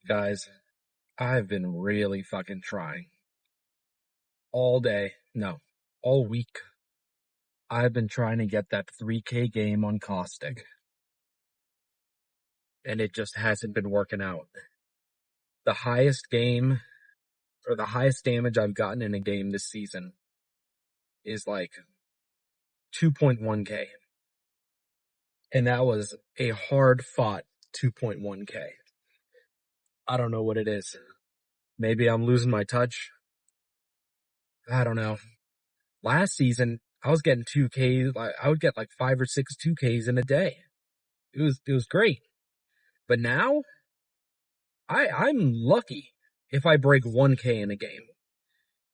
Guys, I've been really fucking trying. All day. No, all week. I've been trying to get that 3K game on Caustic. And it just hasn't been working out. The highest game, or the highest damage I've gotten in a game this season is like 2.1K. And that was a hard fought 2.1K. I don't know what it is. Maybe I'm losing my touch. I don't know. Last season, I was getting 2Ks. I would get like 5 or 6 2Ks in a day. It was great. But now, I'm lucky if I break 1K in a game.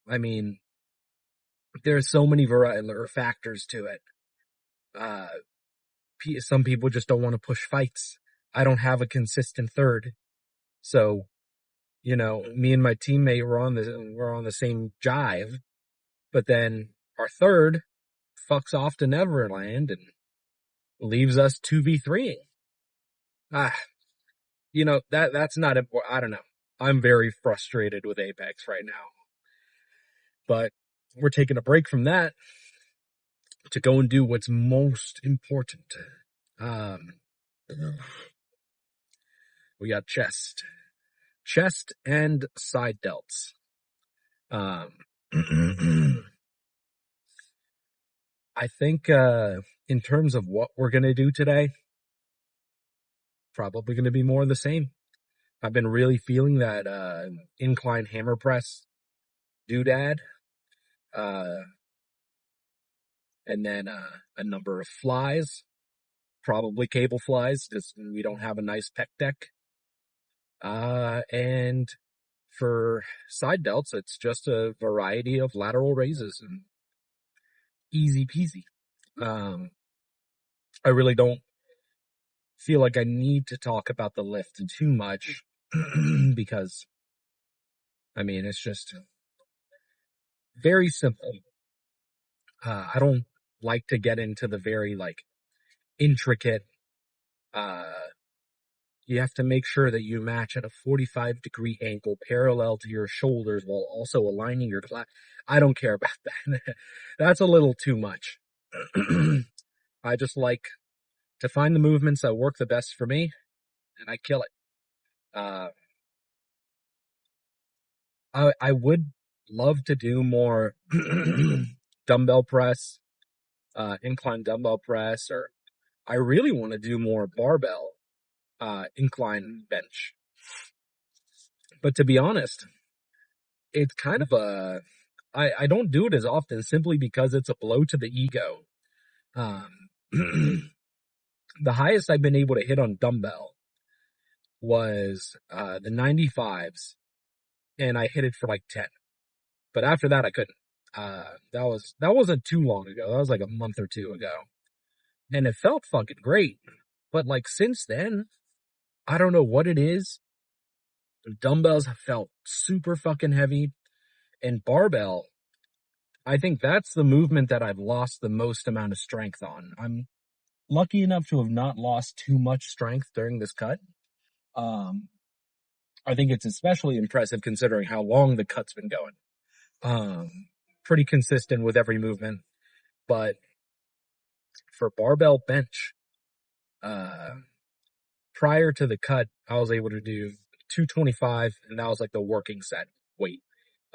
I mean, there's so many factors to it. Some people just don't want to push fights. I don't have a consistent third. So, me and my teammate were on the same jive, but then our third fucks off to Neverland and leaves us 2v3ing. That's not important. I don't know. I'm very frustrated with Apex right now. But we're taking a break from that to go and do what's most important. We got chest and side delts. I think, in terms of what we're going to do today, probably going to be more of the same. I've been really feeling that, incline hammer press doodad, and then, a number of flies, probably cable flies, because we don't have a nice pec deck. And for side delts, it's just a variety of lateral raises and easy peasy. I really don't feel like I need to talk about the lift too much because, it's just very simple. I don't like to get into the very, intricate, you have to make sure that you match at a 45-degree angle parallel to your shoulders while also aligning your class. I don't care about that. That's a little too much. I just like to find the movements that work the best for me, and I kill it. I would love to do more dumbbell press, incline dumbbell press, or I really want to do more barbell, incline bench. But to be honest, it's kind of I don't do it as often simply because it's a blow to the ego. The highest I've been able to hit on dumbbell was, the 95s, and I hit it for like 10. But after that, I couldn't. That wasn't too long ago. That was like a month or two ago. And it felt fucking great. But since then, I don't know what it is. Dumbbells have felt super fucking heavy. And barbell, I think that's the movement that I've lost the most amount of strength on. I'm lucky enough to have not lost too much strength during this cut. I think it's especially impressive considering how long the cut's been going. Pretty consistent with every movement. But for barbell bench, prior to the cut, I was able to do 225, and that was like the working set weight.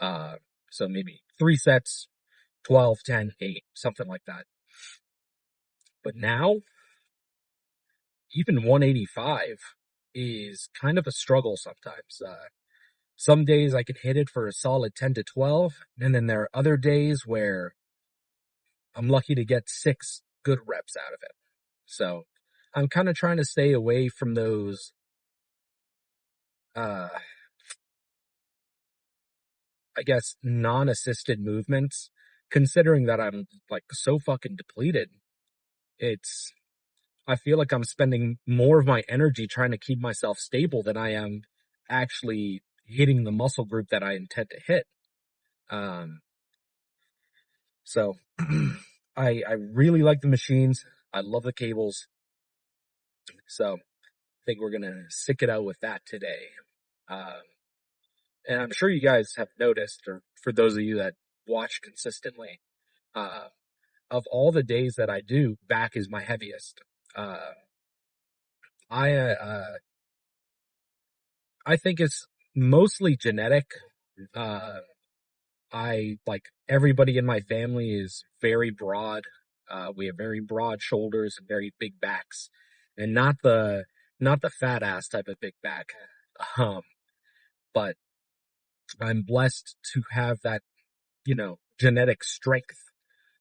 So maybe 3 sets, 12, 10, 8, something like that. But now, even 185 is kind of a struggle sometimes. Some days I can hit it for a solid 10 to 12, and then there are other days where I'm lucky to get 6 good reps out of it. So I'm kind of trying to stay away from those, I guess, non-assisted movements, considering that I'm so fucking depleted. I feel like I'm spending more of my energy trying to keep myself stable than I am actually hitting the muscle group that I intend to hit. So I really like the machines. I love the cables. So I think we're going to stick it out with that today. And I'm sure you guys have noticed, or for those of you that watch consistently, uh, of all the days that I do, back is my heaviest. Uh, I uh, uh, I think it's mostly genetic. Uh, I like everybody in my family is very broad. We have very broad shoulders and very big backs, and not the fat ass type of big back. Um, but I'm blessed to have that, genetic strength.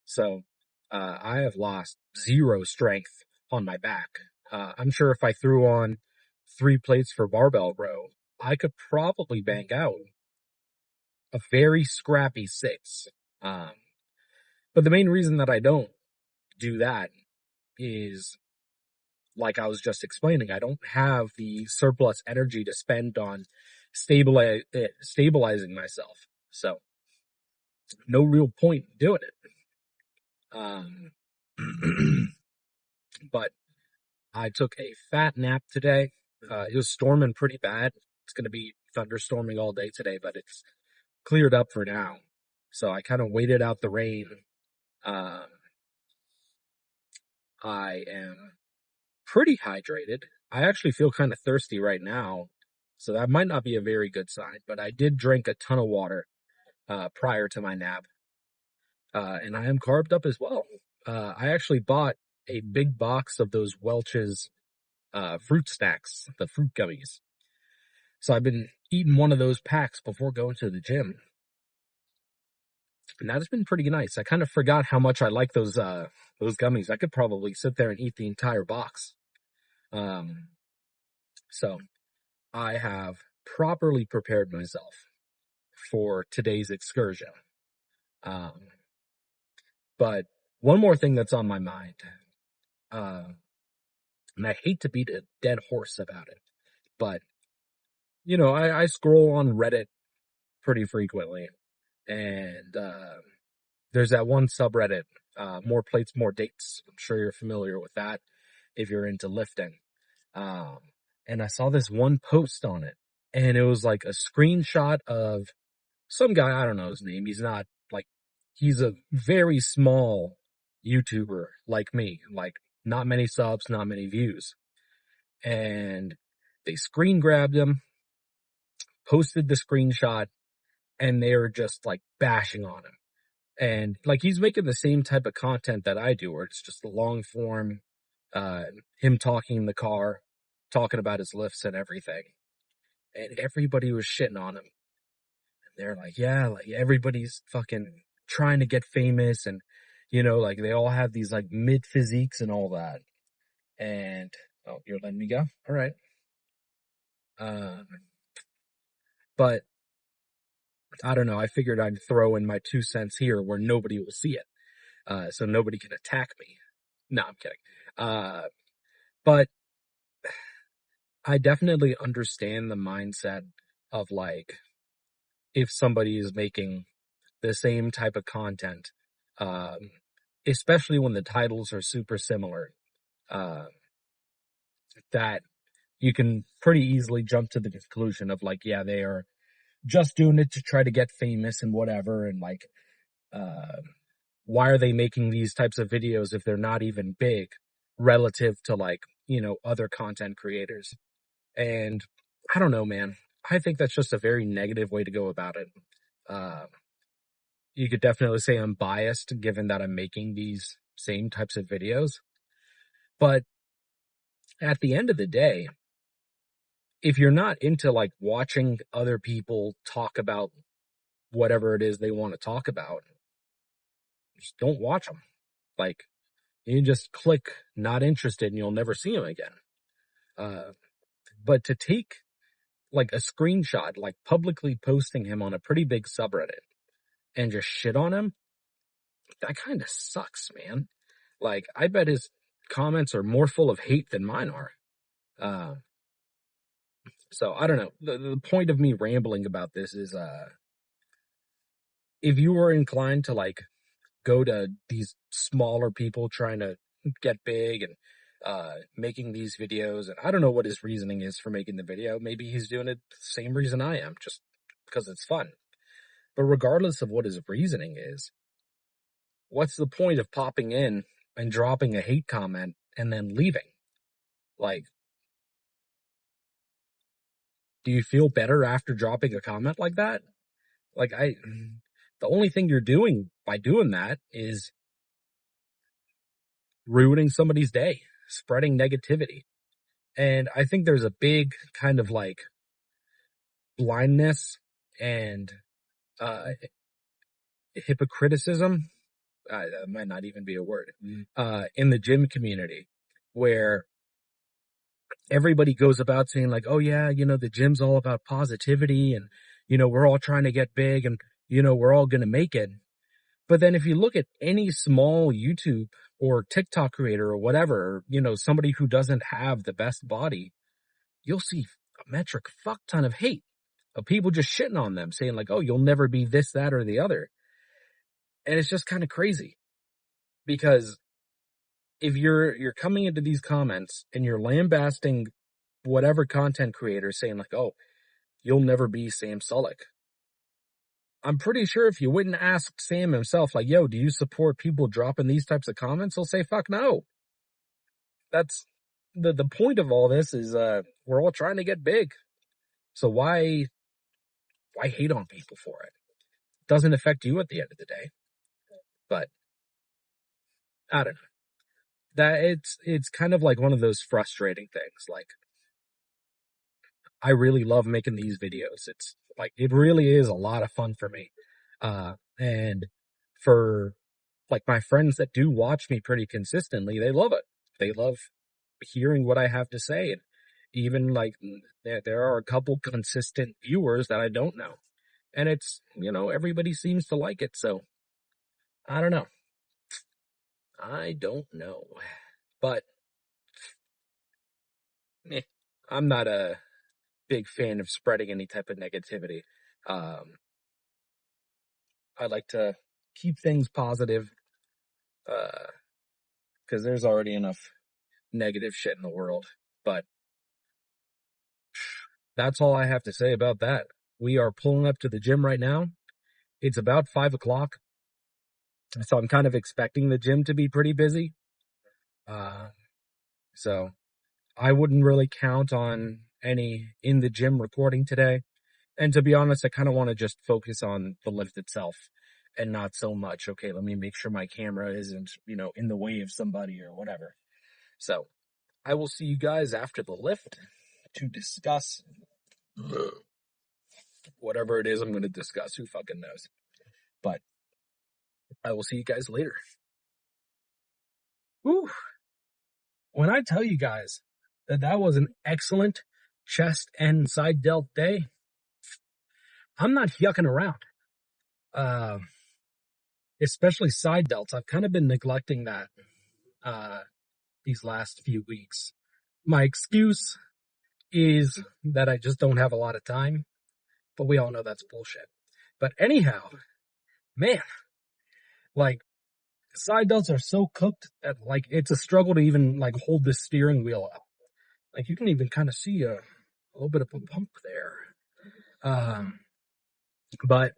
So, I have lost zero strength on my back. I'm sure if I threw on 3 plates for barbell row, I could probably bang out a very scrappy 6. Um, but the main reason that I don't do that is, like I was just explaining, I don't have the surplus energy to spend on stabilizing myself. So, no real point in doing it. Um, but I took a fat nap today. It was storming pretty bad. It's going to be thunderstorming all day today, but it's cleared up for now. So I kind of waited out the rain. Um, I am pretty hydrated. I actually feel kind of thirsty right now, so that might not be a very good sign, but I did drink a ton of water prior to my nap, and I am carved up as well. I actually bought a big box of those Welch's fruit snacks, the fruit gummies. So I've been eating one of those packs before going to the gym, and that's been pretty nice. I kind of forgot how much I like those gummies. I could probably sit there and eat the entire box. Um, so I have properly prepared myself for today's excursion. Um, but one more thing that's on my mind, uh, and I hate to beat a dead horse about it, but I scroll on Reddit pretty frequently, and there's that one subreddit, More Plates, More Dates. I'm sure you're familiar with that if you're into lifting. Um, and I saw this one post on it, and it was like a screenshot of some guy. I don't know his name. He's a very small YouTuber like me, like not many subs, not many views. And they screen grabbed him, posted the screenshot, and they were just like bashing on him. And like he's making the same type of content that I do, where it's just the long form, uh, him talking in the car, talking about his lifts and everything. And everybody was shitting on him. They're like, yeah, like everybody's fucking trying to get famous, and like they all have these like mid physiques and all that. And oh, you're letting me go? All right. Um, but I don't know. I figured I'd throw in my 2 cents here where nobody will see it, so nobody can attack me. No, I'm kidding. But I definitely understand the mindset of like if somebody is making the same type of content, um, especially when the titles are super similar, uh, that you can pretty easily jump to the conclusion of like, yeah, they are just doing it to try to get famous and whatever, and like, uh, why are they making these types of videos if they're not even big relative to like, other content creators? And I don't know, man. I think that's just a very negative way to go about it. Uh, you could definitely say I'm biased given that I'm making these same types of videos. But at the end of the day, if you're not into like watching other people talk about whatever it is they want to talk about, just don't watch them. Like, you can just click not interested and you'll never see them again. Uh, but to take like a screenshot, like publicly posting him on a pretty big subreddit and just shit on him, that kind of sucks, man. Like, I bet his comments are more full of hate than mine are. Uh, so I don't know. The point of me rambling about this is, if you were inclined to like go to these smaller people trying to get big and making these videos. And I don't know what his reasoning is for making the video. Maybe he's doing it the same reason I am, just because it's fun. But regardless of what his reasoning is, what's the point of popping in and dropping a hate comment and then leaving? Like, do you feel better after dropping a comment like that? Like, the only thing you're doing by doing that is ruining somebody's day, spreading negativity. And I think there's a big kind of like blindness and hypocriticism, that might not even be a word, in the gym community, where everybody goes about saying like, oh yeah, the gym's all about positivity and, we're all trying to get big and, we're all going to make it. But then if you look at any small YouTube or TikTok creator or whatever, somebody who doesn't have the best body, you'll see a metric fuck ton of hate of people just shitting on them, saying like, oh, you'll never be this, that, or the other. And it's just kind of crazy, because if you're coming into these comments and you're lambasting whatever content creator, saying like, oh, you'll never be Sam Sulek, I'm pretty sure if you wouldn't ask Sam himself, like, yo, do you support people dropping these types of comments? He'll say, fuck no. That's the point of all this is, we're all trying to get big. So why hate on people for it? It doesn't affect you at the end of the day. But I don't know. That it's kind of like one of those frustrating things. Like, I really love making these videos. It's like, it really is a lot of fun for me. And for like my friends that do watch me pretty consistently, they love it. They love hearing what I have to say. And even like there are a couple consistent viewers that I don't know. And it's, everybody seems to like it. So I don't know. But I'm not a big fan of spreading any type of negativity. I like to keep things positive, because there's already enough negative shit in the world. But that's all I have to say about that. We are pulling up to the gym right now. It's about 5 o'clock. So I'm kind of expecting the gym to be pretty busy. So I wouldn't really count on any in the gym recording today. And to be honest, I kind of want to just focus on the lift itself and not so much, okay, let me make sure my camera isn't, in the way of somebody or whatever. So I will see you guys after the lift to discuss whatever it is I'm going to discuss. Who fucking knows? But I will see you guys later. Whew. When I tell you guys that was an excellent chest and side delt day, I'm not yucking around. Especially side delts. I've kind of been neglecting that these last few weeks. My excuse is that I just don't have a lot of time, but we all know that's bullshit. But anyhow, man, like, side delts are so cooked that, like, it's a struggle to even, like, hold the steering wheel up. Like, you can even kind of see a little bit of a pump there. But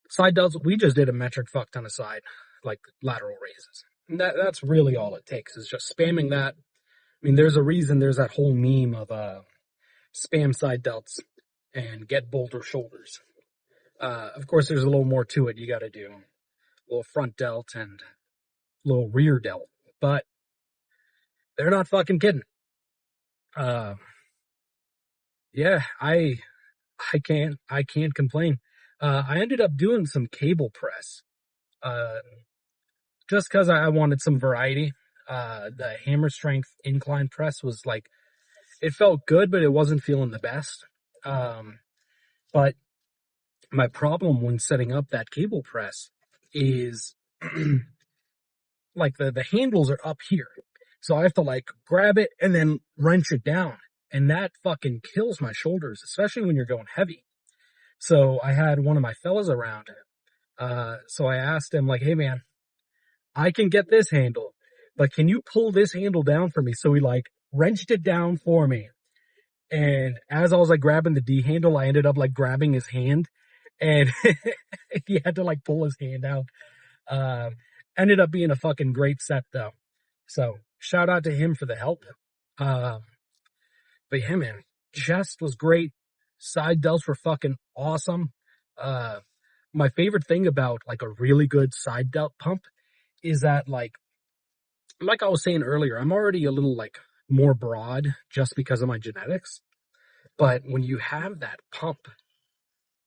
side delts, we just did a metric fuck ton of side, like, lateral raises. And that's really all it takes, is just spamming that. I mean, there's a reason there's that whole meme of spam side delts and get boulder shoulders. Of course, there's a little more to it. You got to do a little front delt and a little rear delt, but they're not fucking kidding. Yeah, I can't complain. I ended up doing some cable press, just cause I wanted some variety. The hammer strength incline press was like, it felt good, but it wasn't feeling the best. But my problem when setting up that cable press is like the handles are up here. So I have to like grab it and then wrench it down. And that fucking kills my shoulders, especially when you're going heavy. So I had one of my fellas around. So I asked him like, hey man, I can get this handle, Like, can you pull this handle down for me? So he like wrenched it down for me. And as I was like grabbing the D handle, I ended up like grabbing his hand and he had to like pull his hand out. Uh, Ended up being a fucking great set though. So shout out to him for the help. Uh, but yeah, man, chest was great. Side delts were fucking awesome. Uh, my favorite thing about like a really good side delt pump is that like I was saying earlier, I'm already a little like more broad just because of my genetics. But when you have that pump,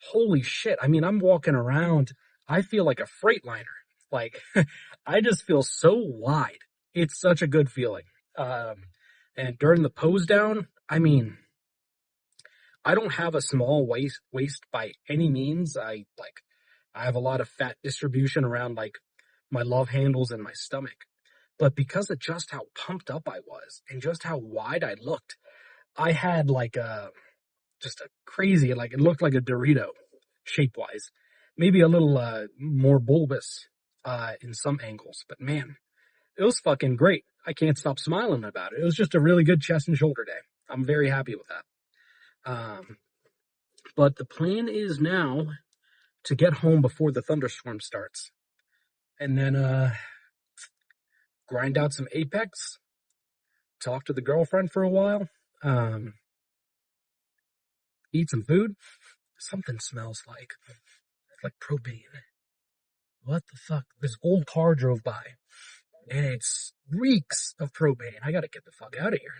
holy shit. I mean, I'm walking around, I feel like a freightliner. Like, I just feel so wide. It's such a good feeling. Um, and during the pose down, I mean, I don't have a small waist by any means. I have a lot of fat distribution around like my love handles and my stomach. But because of just how pumped up I was and just how wide I looked, I had like just a crazy, like it looked like a Dorito shape wise, maybe a little more bulbous in some angles, but man, it was fucking great. I can't stop smiling about it. It was just a really good chest and shoulder day. I'm very happy with that. But the plan is now to get home before the thunderstorm starts and then grind out some Apex, talk to the girlfriend for a while, eat some food. Something smells like propane. What the fuck? This old car drove by and it reeks of propane. I gotta get the fuck out of here.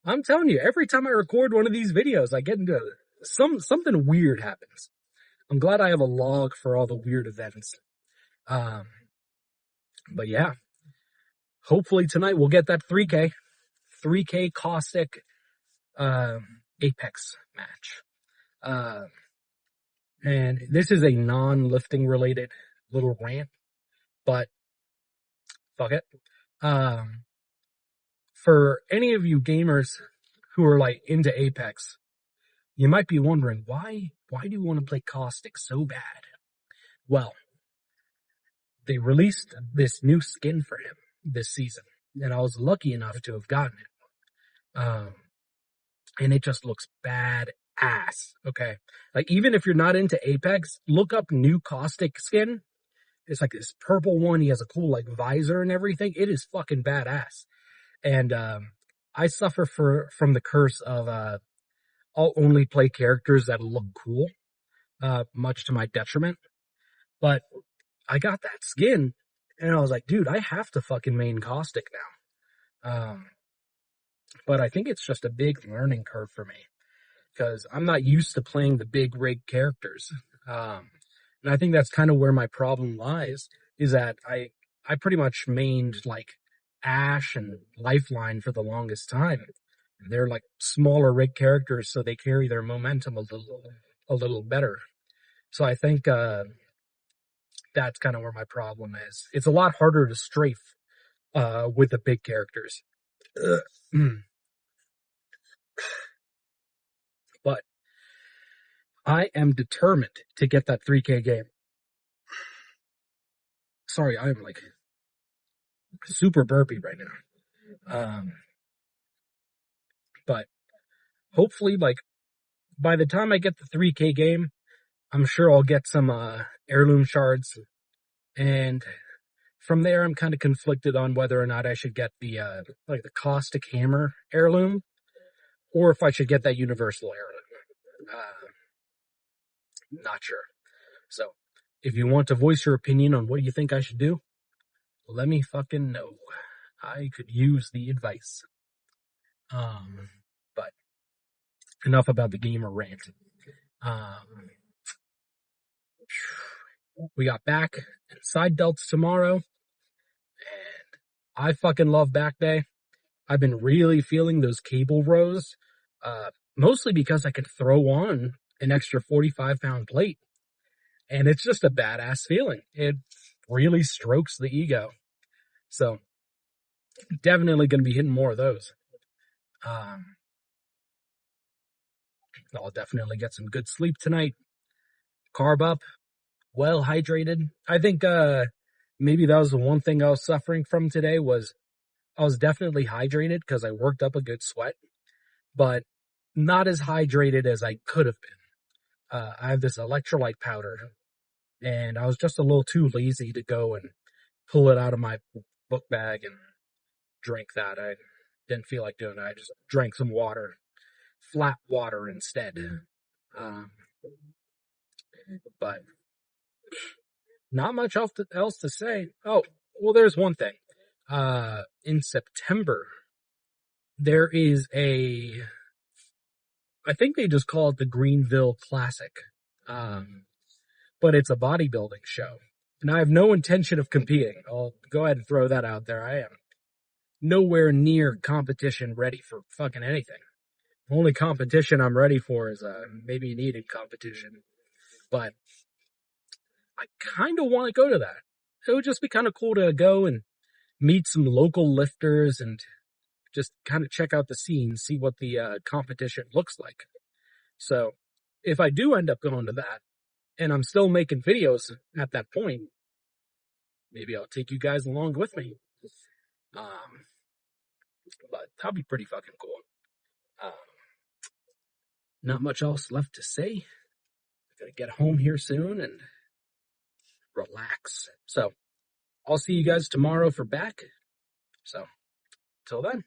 I'm telling you, every time I record one of these videos, I get into something weird happens. I'm glad I have a log for all the weird events. Um, but yeah, hopefully tonight we'll get that 3K caustic, Apex match. And this is a non-lifting related little rant, but fuck it. For any of you gamers who are like into Apex, you might be wondering why do you want to play Caustic so bad? Well, they released this new skin for him this season, and I was lucky enough to have gotten it. And it just looks bad ass. Okay. Like even if you're not into Apex, look up new Caustic skin. It's like this purple one. He has a cool like visor and everything. It is fucking badass. And I suffer from the curse of I'll only play characters that look cool, much to my detriment. But I got that skin, and I was like, dude, I have to fucking main Caustic now. But I think it's just a big learning curve for me because I'm not used to playing the big rig characters. And I think that's kind of where my problem lies is that I pretty much mained like Ash and Lifeline for the longest time. They're like smaller rig characters, so they carry their momentum a little better. So I think that's kind of where my problem is. It's a lot harder to strafe with the big characters. But I am determined to get that 3K game. Sorry, I am like super burpy right now. But hopefully, like by the time I get the 3K game, I'm sure I'll get some heirloom shards, and from there, I'm kind of conflicted on whether or not I should get the like the caustic hammer heirloom, or if I should get that universal heirloom. Not sure. So, if you want to voice your opinion on what you think I should do, let me fucking know. I could use the advice. But enough about the gamer rant. We got back and side delts tomorrow, and I fucking love back day. I've been really feeling those cable rows, mostly because I could throw on an extra 45-pound plate, and it's just a badass feeling. It really strokes the ego. So, definitely going to be hitting more of those. I'll definitely get some good sleep tonight. Carb up, well hydrated. I think maybe that was the one thing I was suffering from today was I was definitely hydrated because I worked up a good sweat, but not as hydrated as I could have been. I have this electrolyte powder, and I was just a little too lazy to go and pull it out of my book bag and drink that. I didn't feel like doing it. I just drank some water, flat water instead. Um, but not much else to say. Oh, well, there's one thing. In September, there is I think they just call it the Greenville Classic. Um, but it's a bodybuilding show. And I have no intention of competing. I'll go ahead and throw that out there. I am nowhere near competition ready for fucking anything. The only competition I'm ready for is maybe an eating competition. But I kind of want to go to that. It would just be kind of cool to go and meet some local lifters and just kind of check out the scene, see what the competition looks like. So if I do end up going to that, and I'm still making videos at that point, maybe I'll take you guys along with me. But that'll be pretty fucking cool. Um, not much else left to say. Gonna get home here soon and relax. So I'll see you guys tomorrow for back. So till then.